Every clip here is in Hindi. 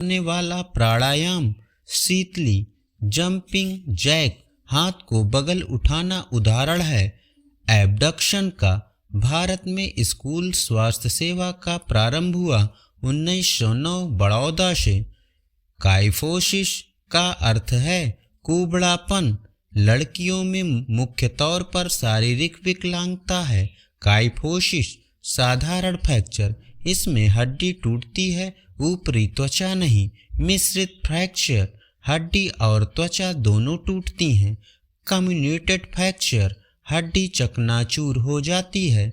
करने वाला प्राणायाम, शीतली, जंपिंग जैक, हाथ को बगल उठाना उदाहरण है एबडक्शन का। भारत में स्कूल स्वास्थ्य सेवा का प्रारंभ हुआ 1909 बड़ौदा से। काइफोसिस का अर्थ है कुबड़ापन। लड़कियों में मुख्य तौर पर शारीरिक विकलांगता है। काइफोसिस साधारण फ्रैक्चर, इसमें हड्डी टूटती है, ऊपरी त्वचा नहीं। मिश्रित फ्रैक्चर, हड्डी और त्वचा दोनों टूटती हैं। कम्युनेटेड फ्रैक्चर, हड्डी चकनाचूर हो जाती है।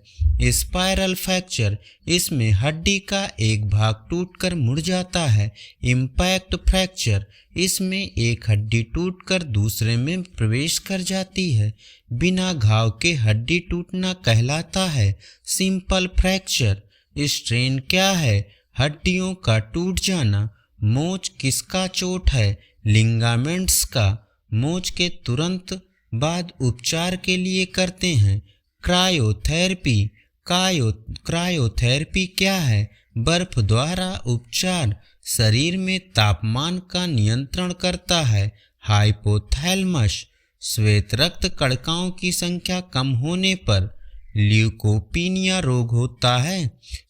स्पाइरल फ्रैक्चर, इसमें हड्डी का एक भाग टूटकर मुड़ जाता है। इम्पैक्ट फ्रैक्चर, इसमें एक हड्डी टूटकर दूसरे में प्रवेश कर जाती है। बिना घाव के हड्डी टूटना कहलाता है सिंपल फ्रैक्चर। स्ट्रेन क्या है? हड्डियों का टूट जाना। मोच किसका चोट है? लिगामेंट्स का। मोच के तुरंत बाद उपचार के लिए करते हैं क्रायोथेरेपी। क्रायोथेरेपी क्या है? बर्फ द्वारा उपचार, शरीर में तापमान का नियंत्रण करता है। हाइपोथैलेमस, श्वेत रक्त कणिकाओं की संख्या कम होने पर ल्यूकोपीनिया रोग होता है।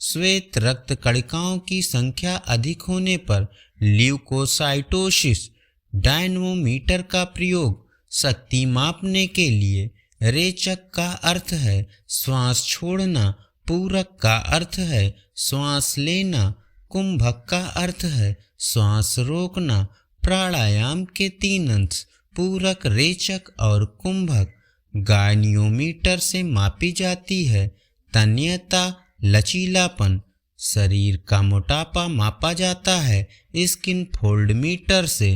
श्वेत रक्त कणिकाओं की संख्या अधिक होने पर ल्यूकोसाइटोसिस। डायनमोमीटर का प्रयोग शक्ति मापने के लिए। रेचक का अर्थ है श्वास छोड़ना। पूरक का अर्थ है श्वास लेना। कुंभक का अर्थ है श्वास रोकना। प्राणायाम के 3 अंश पूरक, रेचक और कुंभक गायनियोमीटर से मापी जाती है। तन्यता, लचीलापन, शरीर का मोटापा मापा जाता है स्किन फोल्ड मीटर से।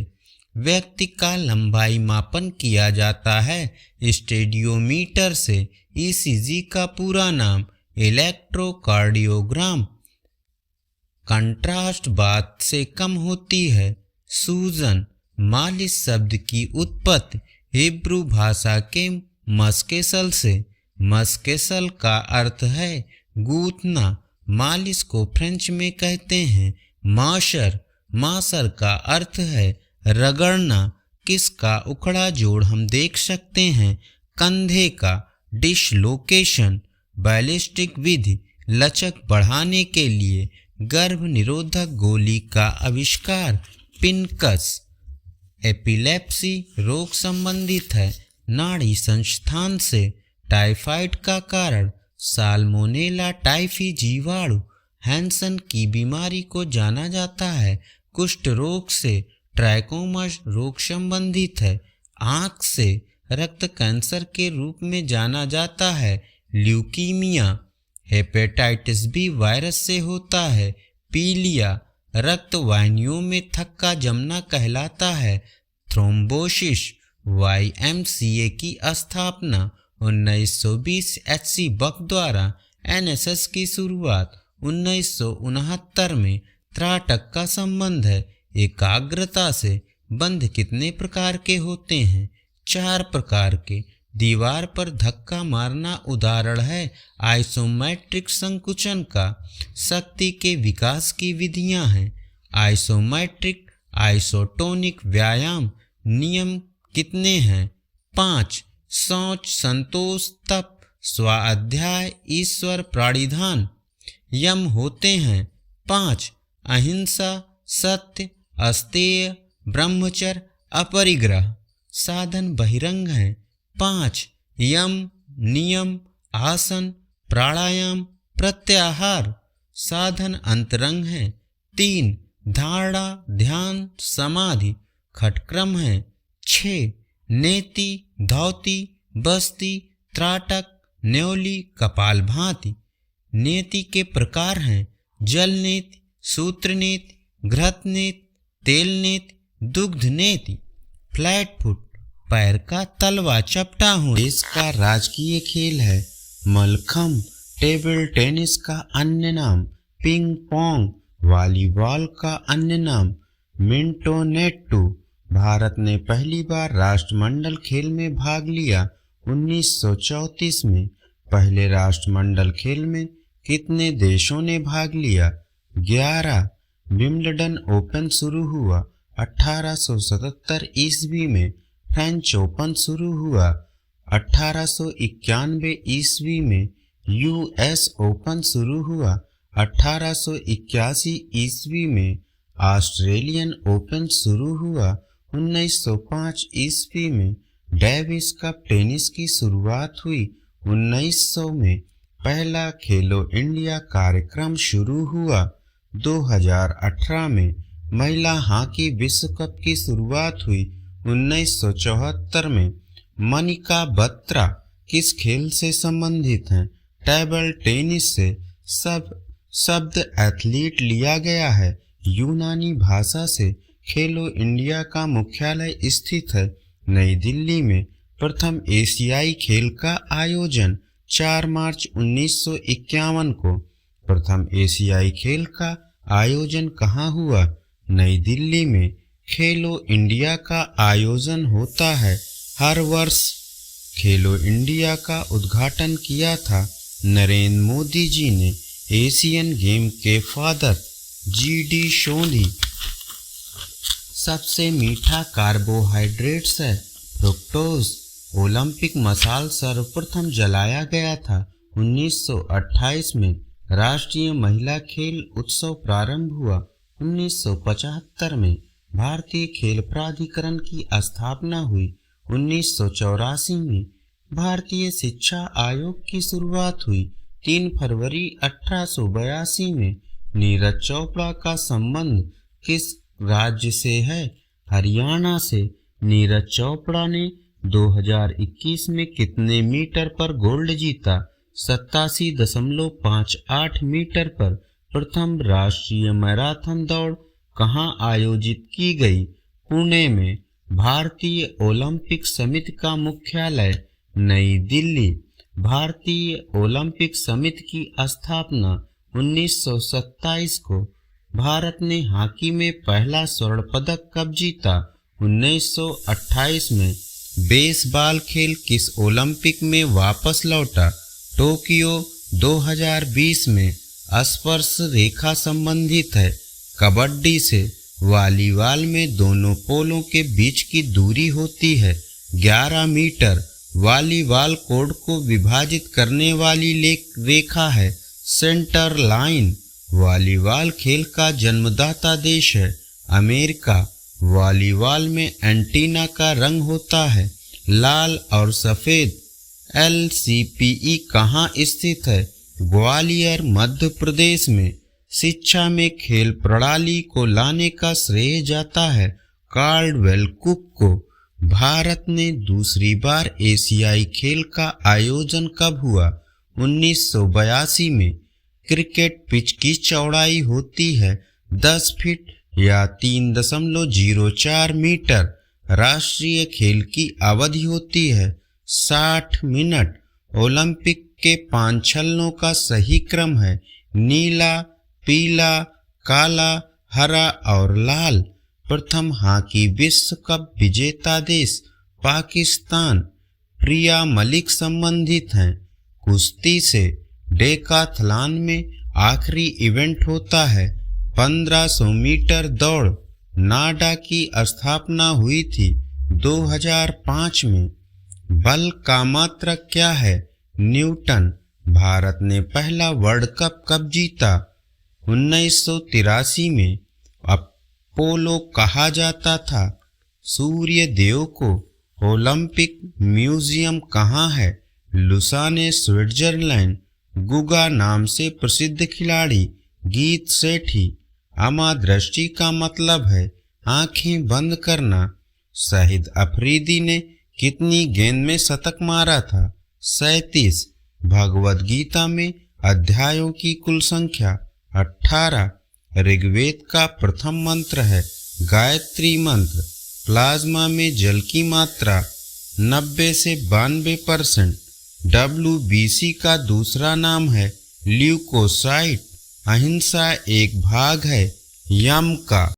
व्यक्ति का लंबाई मापन किया जाता है स्टेडियोमीटर से। ईसीजी का पूरा नाम इलेक्ट्रोकार्डियोग्राम। कंट्रास्ट बात से कम होती है। सूजन, मालिश शब्द की उत्पत्ति हिब्रू भाषा के मस्केसल से। मस्केसल का अर्थ है गूंथना। मालिश को फ्रेंच में कहते हैं माशर। माशर का अर्थ है रगड़ना। किसका उखड़ा जोड़ हम देख सकते हैं? कंधे का। डिसलोकेशन, बैलिस्टिक विधि, लचक बढ़ाने के लिए गर्भ निरोधक गोली का आविष्कार। पिनकस, एपिलेप्सी रोग संबंधित है नाड़ी संस्थान से। टाइफाइड का कारण साल्मोनेला टाइफी जीवाणु। हैंसन की बीमारी को जाना जाता है कुष्ठ रोग से। ट्रैकोमस रोग संबंधित है आँख से। रक्त कैंसर के रूप में जाना जाता है ल्यूकीमिया। हेपेटाइटिस बी वायरस से होता है। पीलिया, रक्त वाहिनियों में थक्का जमना कहलाता है थ्रोम्बोसिस। YMCA की स्थापना 1920। HC बक द्वारा। NSS की शुरुआत 1969 में। त्राटक का संबंध है एकाग्रता से। बंध कितने प्रकार के होते हैं? 4 प्रकार के। दीवार पर धक्का मारना उदाहरण है आइसोमेट्रिक संकुचन का। शक्ति के विकास की विधियां हैं आइसोमेट्रिक, आइसोटोनिक व्यायाम। नियम कितने हैं? 5। शौच, संतोष, तप, स्वाध्याय, ईश्वर, प्राणिधान। यम होते हैं 5। अहिंसा, सत्य, अस्तेय, ब्रह्मचर्य, अपरिग्रह। साधन बहिरंग हैं 5। यम, नियम, आसन, प्राणायाम, प्रत्याहार। साधन अंतरंग हैं 3। धारणा, ध्यान, समाधि। खटक्रम हैं 6। नेति, धौती, बस्ती, त्राटक, न्योली, कपालभाति। नेति के प्रकार हैं जल नेति, सूत्र नेति, घृत नेति, तेल नेति, दुग्ध नेति। फ्लैट फुट, पैर का तलवा चपटा हो। देश का राजकीय खेल है मलखम। टेबल टेनिस का अन्य नाम पिंग पोंग। वॉलीबॉल का अन्य नाम मिंटोनेट्टू। भारत ने पहली बार राष्ट्रमंडल खेल में भाग लिया 1934 में। पहले राष्ट्रमंडल खेल में कितने देशों ने भाग लिया? 11। विंबलडन ओपन शुरू हुआ। 1877 ईस्वी में फ्रेंच ओपन शुरू हुआ। 1891 ईस्वी में यूएस ओपन शुरू हुआ। 1881 ईस्वी में ऑस्ट्रेलियन ओपन शुरू हुआ। 1905 ईस्वी में डेविस कप टेनिस की शुरुआत हुई। 1900 में पहला खेलो इंडिया कार्यक्रम शुरू हुआ। 2018 में महिला हॉकी विश्व कप की शुरुआत हुई। 1974 में मनिका बत्रा किस खेल से संबंधित हैं? टेबल टेनिस से। शब्द एथलीट लिया गया है यूनानी भाषा से। खेलो इंडिया का मुख्यालय स्थित है नई दिल्ली में। प्रथम एशियाई खेल का आयोजन 4 मार्च 1951 को। प्रथम एशियाई खेल का आयोजन कहाँ हुआ? नई दिल्ली में। खेलो इंडिया का आयोजन होता है हर वर्ष। खेलो इंडिया का उद्घाटन किया था नरेंद्र मोदी जी ने। एशियन गेम के फादर जीडी सोंधी। सबसे मीठा कार्बोहाइड्रेट्स है फ्रुक्टोज। ओलंपिक मशाल सर्वप्रथम जलाया गया था 1928 में। राष्ट्रीय महिला खेल उत्सव प्रारंभ हुआ 1975 में। भारतीय खेल प्राधिकरण की स्थापना हुई 1984 में। भारतीय शिक्षा आयोग की शुरुआत हुई 3 फरवरी 1882 में। नीरज चोपड़ा का संबंध किस राज्य से है? हरियाणा से। नीरज चोपड़ा ने 2021 में कितने मीटर पर गोल्ड जीता? 87.58 मीटर पर। प्रथम राष्ट्रीय मैराथन दौड़ कहाँ आयोजित की गई? पुणे में। भारतीय ओलंपिक समिति का मुख्यालय नई दिल्ली। भारतीय ओलंपिक समिति की स्थापना 1927 को। भारत ने हॉकी में पहला स्वर्ण पदक कब जीता? 1928 में। बेसबॉल खेल किस ओलंपिक में वापस लौटा? टोक्यो 2020 में। स्पर्श रेखा संबंधित है कबड्डी से। वॉलीबॉल में दोनों पोलों के बीच की दूरी होती है 11 मीटर। वॉलीबॉल कोर्ट को विभाजित करने वाली रेखा है सेंटर लाइन। वॉलीबॉल खेल का जन्मदाता देश है अमेरिका। वॉलीबॉल में एंटीना का रंग होता है लाल और सफेद। LCPE कहाँ स्थित है? ग्वालियर मध्य प्रदेश में। शिक्षा में खेल प्रणाली को लाने का श्रेय जाता है कार्लवेल कुक को। भारत ने दूसरी बार एशियाई खेल का आयोजन कब हुआ? 1982 में। क्रिकेट पिच की चौड़ाई होती है 10 फीट या 3.04 मीटर। राष्ट्रीय खेल की अवधि होती है 60 मिनट। ओलंपिक के 5 छल्लों का सही क्रम है नीला, पीला, काला, हरा और लाल। प्रथम हॉकी विश्व कप विजेता देश पाकिस्तान। प्रिया मलिक संबंधित हैं कुश्ती से। डेकाथलॉन में आखिरी इवेंट होता है 1500 मीटर दौड़। नाडा की स्थापना हुई थी 2005 में। बल का मात्रक क्या है? न्यूटन। भारत ने पहला वर्ल्ड कप कब जीता? 1983 में। अपोलो कहा जाता था सूर्य देव को। ओलंपिक म्यूजियम कहाँ है? Lausanne Switzerland. गुगा नाम से प्रसिद्ध खिलाड़ी गीत सेठी। अमादृष्टि का मतलब है आंखें बंद करना। शाहिद अफरीदी ने कितनी गेंद में शतक मारा था? 37। भगवद गीता में अध्यायों की कुल संख्या 18। ऋग्वेद का प्रथम मंत्र है गायत्री मंत्र। प्लाज्मा में जल की मात्रा 90 से 92%। WBC का दूसरा नाम है ल्यूकोसाइट। अहिंसा एक भाग है यम का।